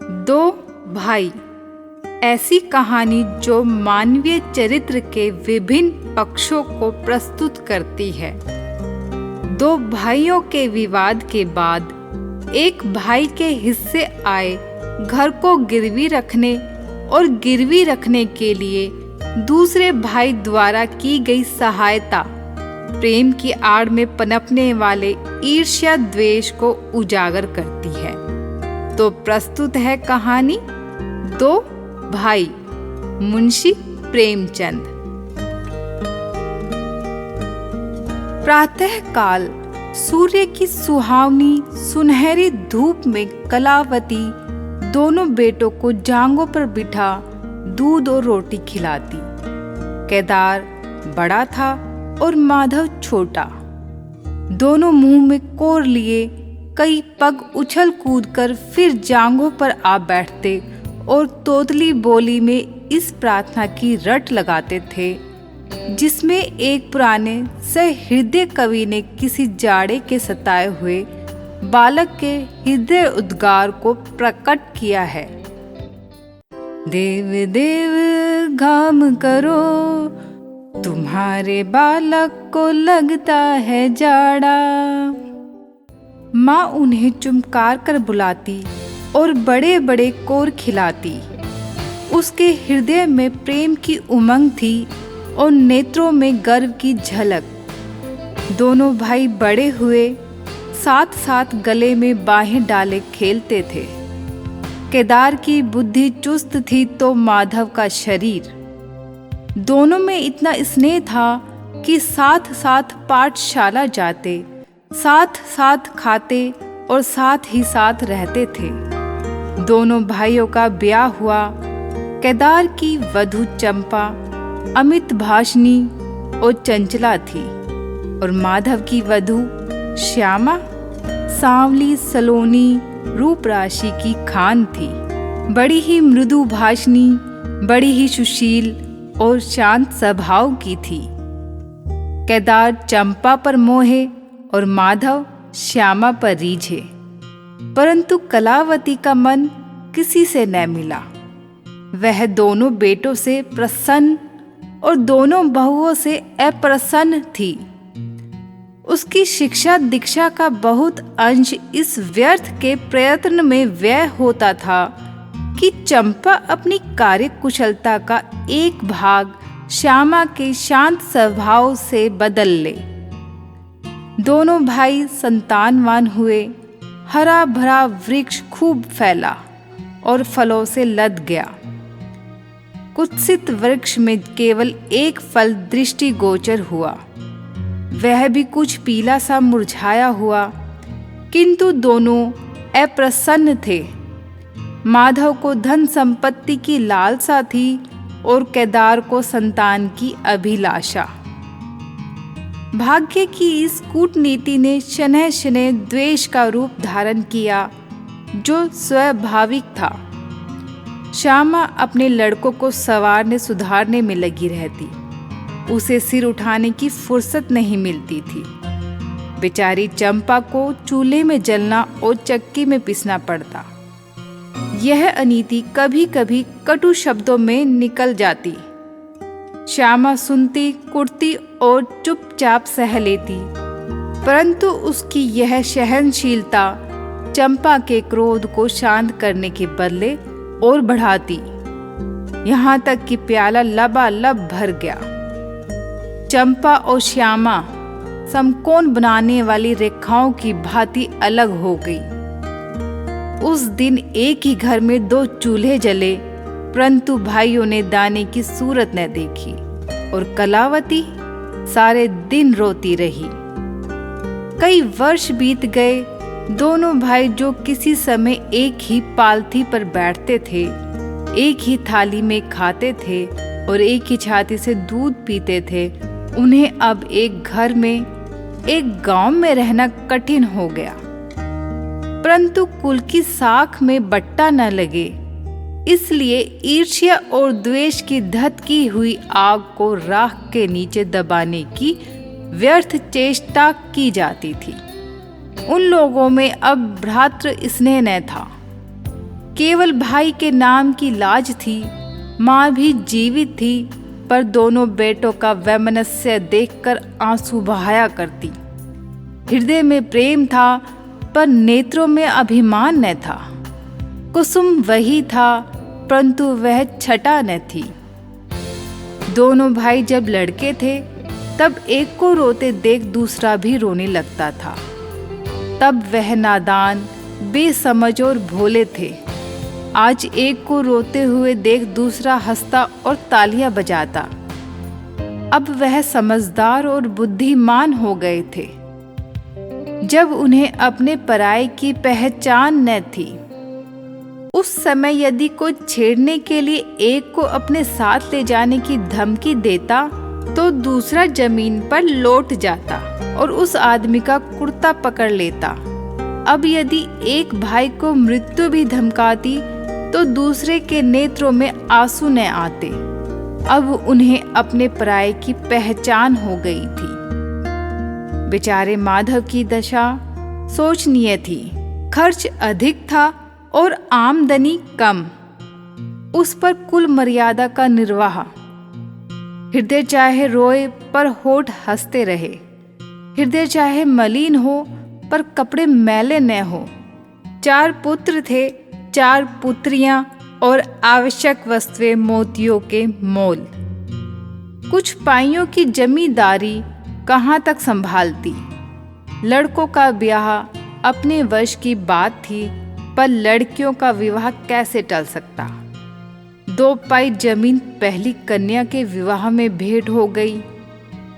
दो भाई, ऐसी कहानी जो मानवीय चरित्र के विभिन्न पक्षों को प्रस्तुत करती है। दो भाइयों के विवाद के बाद एक भाई के हिस्से आए घर को गिरवी रखने और गिरवी रखने के लिए दूसरे भाई द्वारा की गई सहायता प्रेम की आड़ में पनपने वाले ईर्ष्या द्वेष को उजागर करती है। तो प्रस्तुत है कहानी दो भाई, मुंशी प्रेमचंद। प्रातः काल सूर्य की सुहावनी सुनहरी धूप में कलावती दोनों बेटों को जांघों पर बिठा दूध और रोटी खिलाती। केदार बड़ा था और माधव छोटा। दोनों मुंह में कोर लिए कई पग उछल कूद कर फिर जांघों पर आ बैठते और तोतली बोली में इस प्रार्थना की रट लगाते थे जिसमें एक पुराने सहृदय कवि ने किसी जाड़े के सताए हुए बालक के हृदय उद्गार को प्रकट किया है। देव देव घाम करो, तुम्हारे बालक को लगता है जाड़ा। माँ उन्हें चुमकार कर बुलाती और बड़े बड़े कोर खिलाती। उसके हृदय में प्रेम की उमंग थी और नेत्रों में गर्व की झलक। दोनों भाई बड़े हुए साथ साथ गले में बाहें डाले खेलते थे। केदार की बुद्धि चुस्त थी तो माधव का शरीर। दोनों में इतना स्नेह था कि साथ साथ पाठशाला जाते, साथ साथ खाते और साथ ही साथ रहते थे। दोनों भाइयों का ब्याह हुआ। केदार की वधू चंपा अमित भाषणी और चंचला थी और माधव की वधू श्यामा सांवली सलोनी रूप राशि की खान थी। बड़ी ही मृदु भाषणी, बड़ी ही सुशील और शांत स्वभाव की थी। केदार चंपा पर मोहे और माधव श्यामा पर रीझे, परंतु कलावती का मन किसी से न मिला। वह दोनों बेटों से प्रसन्न और दोनों बहुओं से अप्रसन्न थी। उसकी शिक्षा दीक्षा का बहुत अंश इस व्यर्थ के प्रयत्न में व्यय होता था कि चंपा अपनी कार्य कुशलता का एक भाग श्यामा के शांत स्वभाव से बदल ले। दोनों भाई संतानवान हुए। हरा भरा वृक्ष खूब फैला और फलों से लद गया। कुत्सित वृक्ष में केवल एक फल दृष्टिगोचर हुआ, वह भी कुछ पीला सा मुरझाया हुआ, किंतु दोनों अप्रसन्न थे। माधव को धन संपत्ति की लालसा थी और केदार को संतान की अभिलाषा। भाग्य की इस कूटनीति ने शनैः शनैः द्वेष का रूप धारण किया जो स्वाभाविक था। श्यामा अपने लड़कों को संवारने सुधारने में लगी रहती। उसे सिर उठाने की फुर्सत नहीं मिलती थी। बेचारी चंपा को चूल्हे में जलना और चक्की में पीसना पड़ता। यह अनीति कभी कभी कटु शब्दों में निकल जाती। श्यामा सुनती, कुटती और चुपचाप सह लेती, परंतु उसकी यह सहनशीलता चंपा के क्रोध को शांत करने के बदले और बढ़ाती, यहाँ तक कि प्याला लबालब भर गया। चंपा और श्यामा समकोण बनाने वाली रेखाओं की भांति अलग हो गई। उस दिन एक ही घर में दो चूल्हे जले, परंतु भाइयों ने दाने की सूरत न देखी और कलावती सारे दिन रोती रही। कई वर्ष बीत गए। दोनों भाई जो किसी समय एक ही पालथी पर बैठते थे, एक ही थाली में खाते थे और एक ही छाती से दूध पीते थे, उन्हें अब एक घर में, एक गांव में रहना कठिन हो गया। परंतु कुल की साख में बट्टा न लगे, इसलिए ईर्ष्या और द्वेष की धधकी हुई आग को राख के नीचे दबाने की व्यर्थ चेष्टा की जाती थी। उन लोगों में अब भ्रातृ स्नेह न था। केवल भाई के नाम की लाज थी। माँ भी जीवित थी, पर दोनों बेटों का वैमनस्य देखकर आंसू बहाया करती। हृदय में प्रेम था, पर नेत्रों में अभिमान न था। कुसुम वही था, परंतु वह छटा न थी। दोनों भाई जब लड़के थे, तब एक को रोते देख दूसरा भी रोने लगता था। तब वह नादान, बेसमझ और भोले थे। आज एक को रोते हुए देख दूसरा हंसता और तालियां बजाता। अब वह समझदार और बुद्धिमान हो गए थे। जब उन्हें अपने पराये की पहचान न थी, उस समय यदि कोई छेड़ने के लिए एक को अपने साथ ले जाने की धमकी देता, तो दूसरा जमीन पर लौट जाता और उस आदमी का कुर्ता पकड़ लेता। अब यदि एक भाई को मृत्यु भी धमकाती, तो दूसरे के नेत्रों में आंसू न आते। अब उन्हें अपने पराये की पहचान हो गई थी। बेचारे माधव की दशा सोचनीय थी। खर्च अधिक था और आमदनी कम। उस पर कुल मर्यादा का निर्वाह। हृदय चाहे रोए पर होठ हंसते रहे। हृदय चाहे मलिन हो पर कपड़े मैले न हो। 4 पुत्र थे, 4 पुत्रियां और आवश्यक वस्तुएं मोतियों के मोल। कुछ पाइयों की जमींदारी कहाँ तक संभालती। लड़कों का ब्याह अपने वश की बात थी, पर लड़कियों का विवाह कैसे टल सकता। 2 पाई जमीन पहली कन्या के विवाह में भेंट हो गई।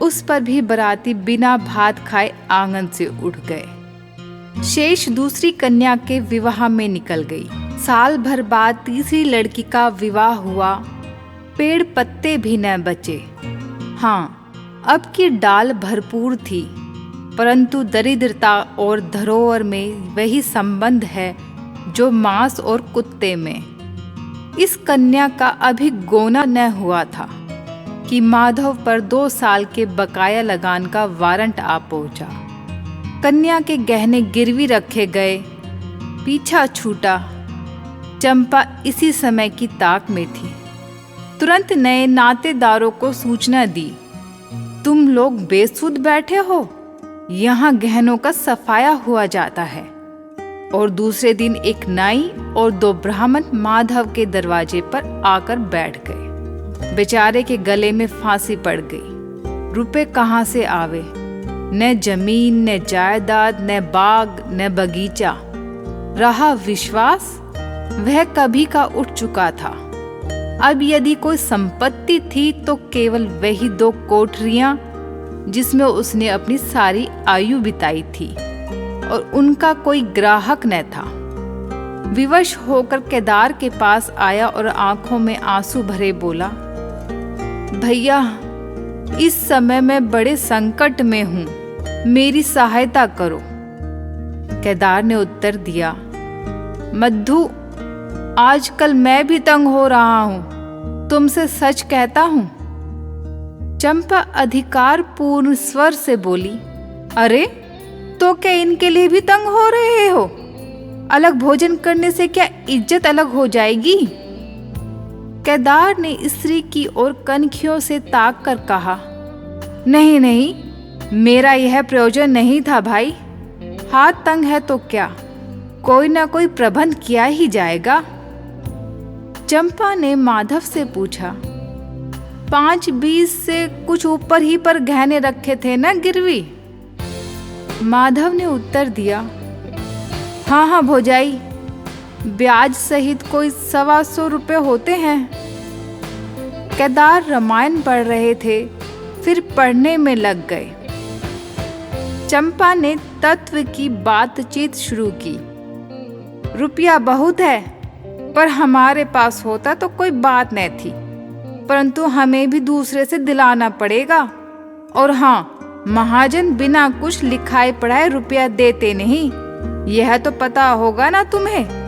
उस पर भी बराती बिना भात खाए आंगन से उठ गए। शेष दूसरी कन्या के विवाह में निकल गई। साल भर बाद तीसरी लड़की का विवाह हुआ। पेड़ पत्ते भी न बचे। हाँ, अब की डाल भरपूर थी, परंतु दरिद्रता और धरोहर में वही संबंध है जो मांस और कुत्ते में। इस कन्या का अभी गोना न हुआ था कि माधव पर 2 साल के बकाया लगान का वारंट आ पहुंचा। कन्या के गहने गिरवी रखे गए। पीछा छूटा। चंपा इसी समय की ताक में थी। तुरंत नए नातेदारों को सूचना दी, तुम लोग बेसुध बैठे हो, यहाँ गहनों का सफाया हुआ जाता है। और दूसरे दिन एक नाई और 2 ब्राह्मण माधव के दरवाजे पर आकर बैठ गए। बेचारे के गले में फांसी पड़ गई। रुपए कहाँ से आवे? न जमीन, न जायदाद, न बाग, न बगीचा। रहा विश्वास, वह कभी का उठ चुका था। अब यदि कोई संपत्ति थी तो केवल वही 2 कोठरियां जिसमें उसने अपनी सारी आयु बिताई थी, और उनका कोई ग्राहक न था। विवश होकर केदार के पास आया और आंखों में आंसू भरे बोला, भैया, इस समय मैं बड़े संकट में हूं, मेरी सहायता करो। केदार ने उत्तर दिया, मद्धु, आजकल मैं भी तंग हो रहा हूं, तुमसे सच कहता हूं। चंपा अधिकार पूर्ण स्वर से बोली, अरे तो क्या इनके लिए भी तंग हो रहे हो? अलग भोजन करने से क्या इज्जत अलग हो जाएगी? केदार ने स्त्री की ओर कनखियों से ताक कर कहा, नहीं नहीं, मेरा यह प्रयोजन नहीं था भाई। हाथ तंग है तो क्या, कोई ना कोई प्रबंध किया ही जाएगा। चंपा ने माधव से पूछा, 5-20 से कुछ ऊपर ही पर गहने रखे थे ना गिरवी? माधव ने उत्तर दिया, हाँ भौजाई, ब्याज सहित कोई 125 रुपये होते हैं। केदार रामायण पढ़ रहे थे, फिर पढ़ने में लग गए। चंपा ने तत्व की बातचीत शुरू की। रुपया बहुत है, पर हमारे पास होता तो कोई बात न थी, परंतु हमें भी दूसरे से दिलाना पड़ेगा। और हाँ, महाजन बिना कुछ लिखाए पढ़ाए रुपया देते नहीं, यह तो पता होगा ना तुम्हें।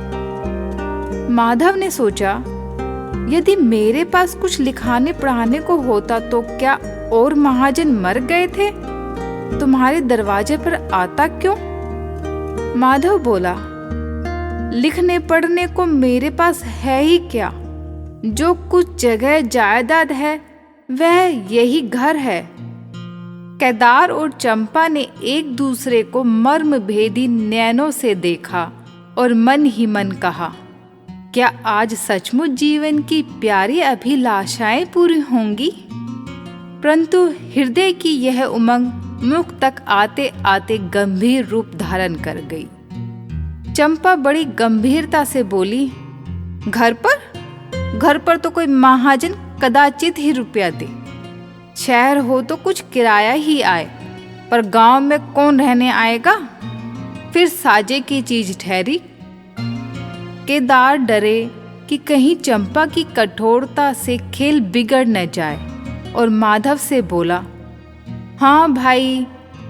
माधव ने सोचा, यदि मेरे पास कुछ लिखाने पढ़ाने को होता तो क्या और महाजन मर गए थे? तुम्हारे दरवाजे पर आता क्यों? माधव बोला, लिखने पढ़ने को मेरे पास है ही क्या? जो कुछ जगह जायदाद है वह यही घर है। केदार और चंपा ने एक दूसरे को मर्म भेदी नैनों से देखा और मन ही मन कहा, क्या आज सचमुच जीवन की प्यारी अभिलाषाएं पूरी होंगी? परंतु हृदय की यह उमंग मुख तक आते आते गंभीर रूप धारण कर गई। चंपा बड़ी गंभीरता से बोली, घर पर तो कोई महाजन कदाचित ही रुपया दे। शहर हो तो कुछ किराया ही आए, पर गांव में कौन रहने आएगा? फिर साजे की चीज ठहरी। केदार डरे कि कहीं चंपा की कठोरता से खेल बिगड़ न जाए और माधव से बोला, हाँ भाई,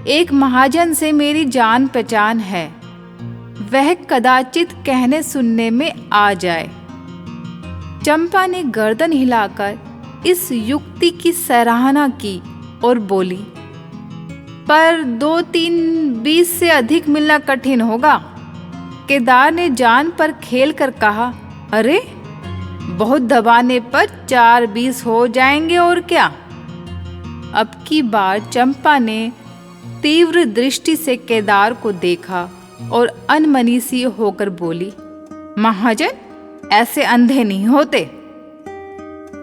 एक महाजन से मेरी जान पहचान है, वह कदाचित कहने सुनने में आ जाए। चंपा ने गर्दन हिलाकर इस युक्ति की सराहना की और बोली, पर 2-3-20 से अधिक मिलना कठिन होगा। केदार ने जान पर खेल कर कहा, अरे बहुत दबाने पर 4-20 हो जाएंगे और क्या। अब की बार चंपा ने तीव्र दृष्टि से केदार को देखा और अनमनी सी होकर बोली, महाजन ऐसे अंधे नहीं होते।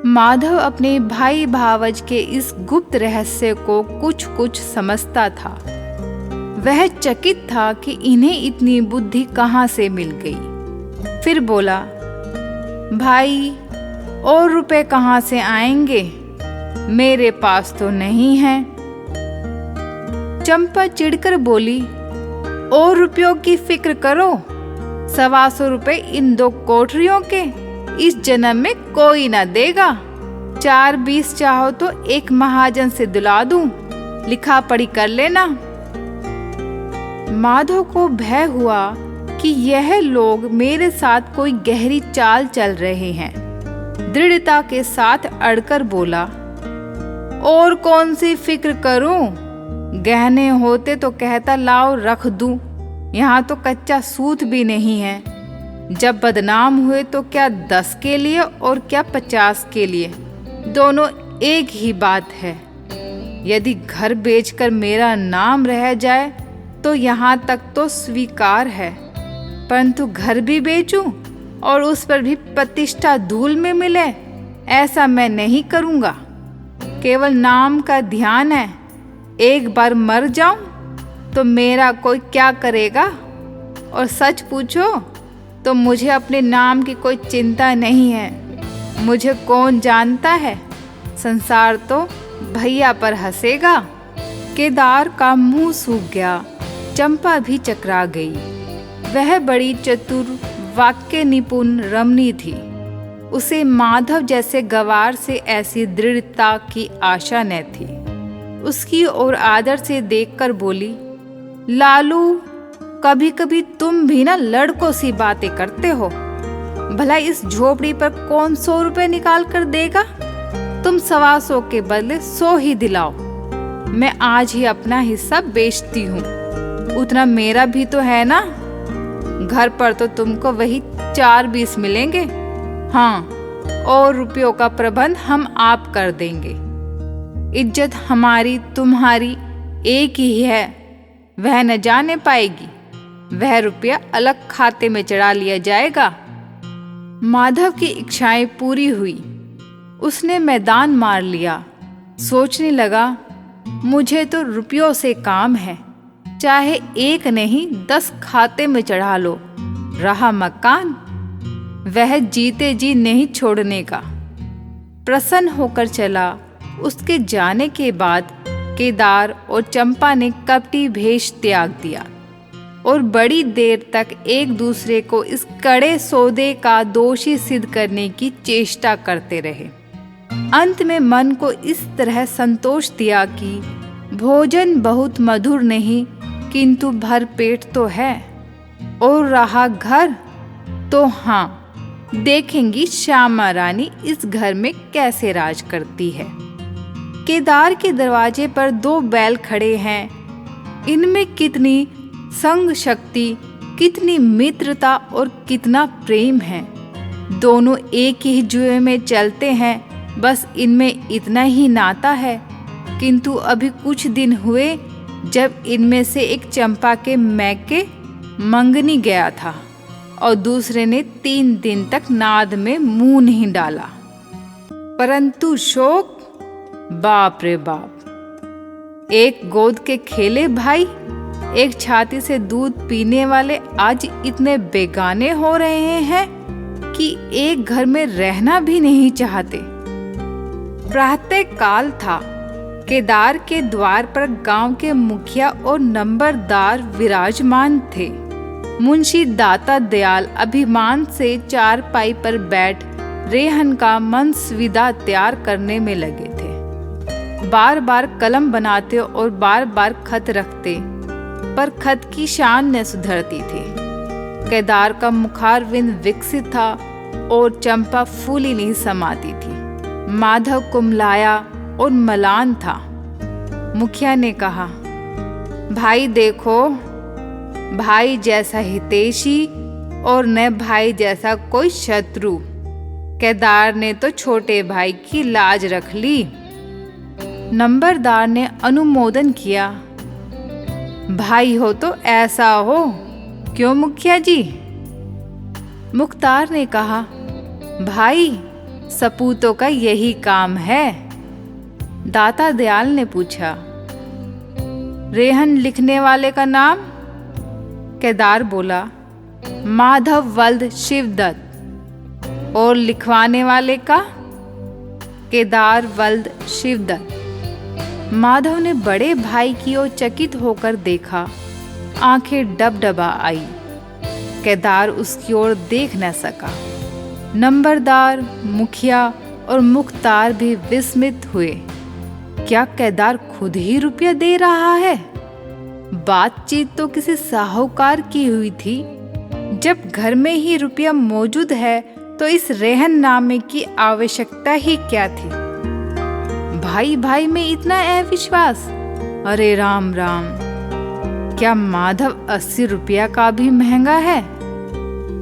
माधव अपने भाई भावज के इस गुप्त रहस्य को कुछ कुछ समझता था। वह चकित था कि इन्हें इतनी बुद्धि कहाँ से मिल गई। फिर बोला, भाई और रुपए कहाँ से आएंगे? मेरे पास तो नहीं है। चंपा चिढ़कर बोली, और रुपयों की फिक्र करो, 125 रुपए इन 2 कोठरियों के इस जन्म में कोई ना देगा। 4-20 चाहो तो एक महाजन से दिला दूं, लिखा पढ़ी कर लेना। माधव को भय हुआ कि यह लोग मेरे साथ कोई गहरी चाल चल रहे हैं। दृढ़ता के साथ अड़कर बोला, और कौन सी फिक्र करूं? गहने होते तो कहता लाओ रख दूं, यहाँ तो कच्चा सूत भी नहीं है। जब बदनाम हुए तो क्या 10 के लिए और क्या 50 के लिए, दोनों एक ही बात है। यदि घर बेचकर मेरा नाम रह जाए तो यहाँ तक तो स्वीकार है, परंतु घर भी बेचूं और उस पर भी प्रतिष्ठा धूल में मिले, ऐसा मैं नहीं करूँगा। केवल नाम का ध्यान है। एक बार मर जाऊं तो मेरा कोई क्या करेगा? और सच पूछो तो मुझे अपने नाम की कोई चिंता नहीं है। मुझे कौन जानता है, संसार तो भैया पर हंसेगा। केदार का मुंह सूख गया। चंपा भी चकरा गई। वह बड़ी चतुर वाक्य निपुण रमणी थी। उसे माधव जैसे गवार से ऐसी दृढ़ता की आशा न थी। उसकी ओर आदर से देखकर बोली, लालू, कभी कभी तुम भी ना लड़कों सी बातें करते हो। भला इस झोपड़ी पर कौन 100 रुपए निकाल कर देगा? तुम 125 के बदले 100 ही दिलाओ। मैं आज ही अपना हिस्सा बेचती हूँ, उतना मेरा भी तो है ना। घर पर तो तुमको वही 4-20 मिलेंगे। हाँ, और रुपयों का प्रबंध हम आप कर देंगे। इज्जत हमारी तुम्हारी एक ही है, वह न जाने पाएगी। वह रुपया अलग खाते में चढ़ा लिया जाएगा। माधव की इच्छाएं पूरी हुई। उसने मैदान मार लिया। सोचने लगा, मुझे तो रुपयों से काम है, चाहे एक नहीं 10 खाते में चढ़ा लो। रहा मकान, वह जीते जी नहीं छोड़ने का। प्रसन्न होकर चला। उसके जाने के बाद केदार और चंपा ने कपटी भेष त्याग दिया और बड़ी देर तक एक दूसरे को इस कड़े सौदे का दोषी सिद्ध करने की चेष्टा करते रहे। अंत में मन को इस तरह संतोष दिया कि भोजन बहुत मधुर नहीं, किंतु भर पेट तो है। और रहा घर, तो हाँ, देखेंगी श्यामा रानी इस घर में कैसे राज करती है। केदार के दरवाजे पर 2 बैल खड़े हैं। इनमें कितनी संग शक्ति, कितनी मित्रता और कितना प्रेम है। दोनों एक ही जुए में चलते हैं, बस इनमें इतना ही नाता है। किंतु अभी कुछ दिन हुए जब इनमें से एक चंपा के मैके मंगनी गया था और दूसरे ने 3 दिन तक नाद में मुंह नहीं डाला। परंतु शोक, बाप रे बाप! एक गोद के खेले भाई, एक छाती से दूध पीने वाले आज इतने बेगाने हो रहे हैं कि एक घर में रहना भी नहीं चाहते। प्रातः काल था। केदार के द्वार पर गांव के मुखिया और नंबरदार विराजमान थे। मुंशी दाता दयाल अभिमान से चारपाई पर बैठ रेहन का मंसविदा तैयार करने में लगे थे। बार बार कलम बनाते और बार बार खत रखते, पर खत की शान न सुधरती थी। केदार का मुखारविंद विकसित था और चंपा फूली नहीं समाती थी। माधव कुमलाया और मलान था। मुखिया ने कहा, भाई देखो, भाई जैसा हितैषी और न भाई जैसा कोई शत्रु। केदार ने तो छोटे भाई की लाज रख ली। नंबरदार ने अनुमोदन किया। भाई हो तो ऐसा हो, क्यों मुखिया जी? मुख्तार ने कहा, भाई सपूतों का यही काम है। दाता दयाल ने पूछा, रेहन लिखने वाले का नाम? केदार बोला, माधव वल्द शिवदत्त। और लिखवाने वाले का? केदार वल्द शिवदत्त। माधव ने बड़े भाई की ओर चकित होकर देखा। आंखें डबडबा आई। केदार उसकी ओर देख न सका। नंबरदार, मुखिया और मुख्तार भी विस्मित हुए। क्या केदार खुद ही रुपया दे रहा है? बातचीत तो किसी साहूकार की हुई थी। जब घर में ही रुपया मौजूद है तो इस रेहन नामे की आवश्यकता ही क्या थी? भाई भाई में इतना अविश्वास! अरे राम राम! क्या माधव 80 रुपया का भी महंगा है?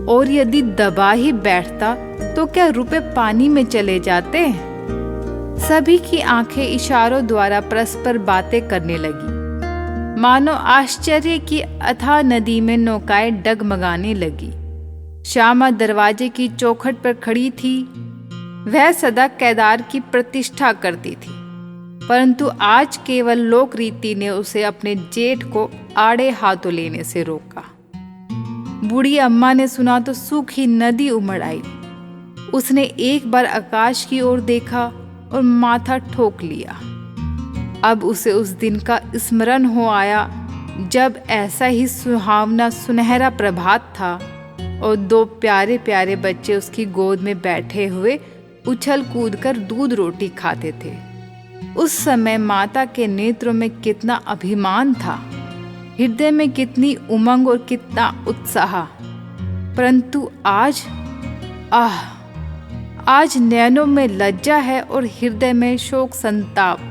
और यदि दबा ही बैठता तो क्या रुपए पानी में चले जाते? सभी की आंखें इशारों द्वारा परस्पर बातें करने लगी। मानो आश्चर्य की अथाह नदी में नौकाएं डगमगाने लगी। श्यामा दरवाजे की चौखट पर खड़ी थी। वह सदा केदार की प्रतिष्ठा करती थी, परंतु आज केवल लोक रीति ने उसे अपने जेठ को आड़े हाथों लेने से रोका। बूढ़ी अम्मा ने सुना तो सूखी नदी उमड़ आई। उसने एक बार आकाश की ओर देखा और माथा ठोक लिया। अब उसे उस दिन का स्मरण हो आया जब ऐसा ही सुहावना सुनहरा प्रभात था और 2 प्यारे प्यारे बच्चे उसकी गोद में बैठे हुए उछल कूद कर दूध रोटी खाते थे। उस समय माता के नेत्रों में कितना अभिमान था, हृदय में कितनी उमंग और कितना उत्साह। परंतु आज नैनों में लज्जा है और हृदय में शोक संताप।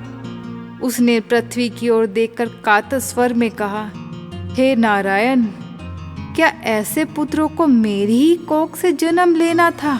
उसने पृथ्वी की ओर देखकर कातर स्वर में कहा, हे नारायण! क्या ऐसे पुत्रों को मेरी ही कोख से जन्म लेना था?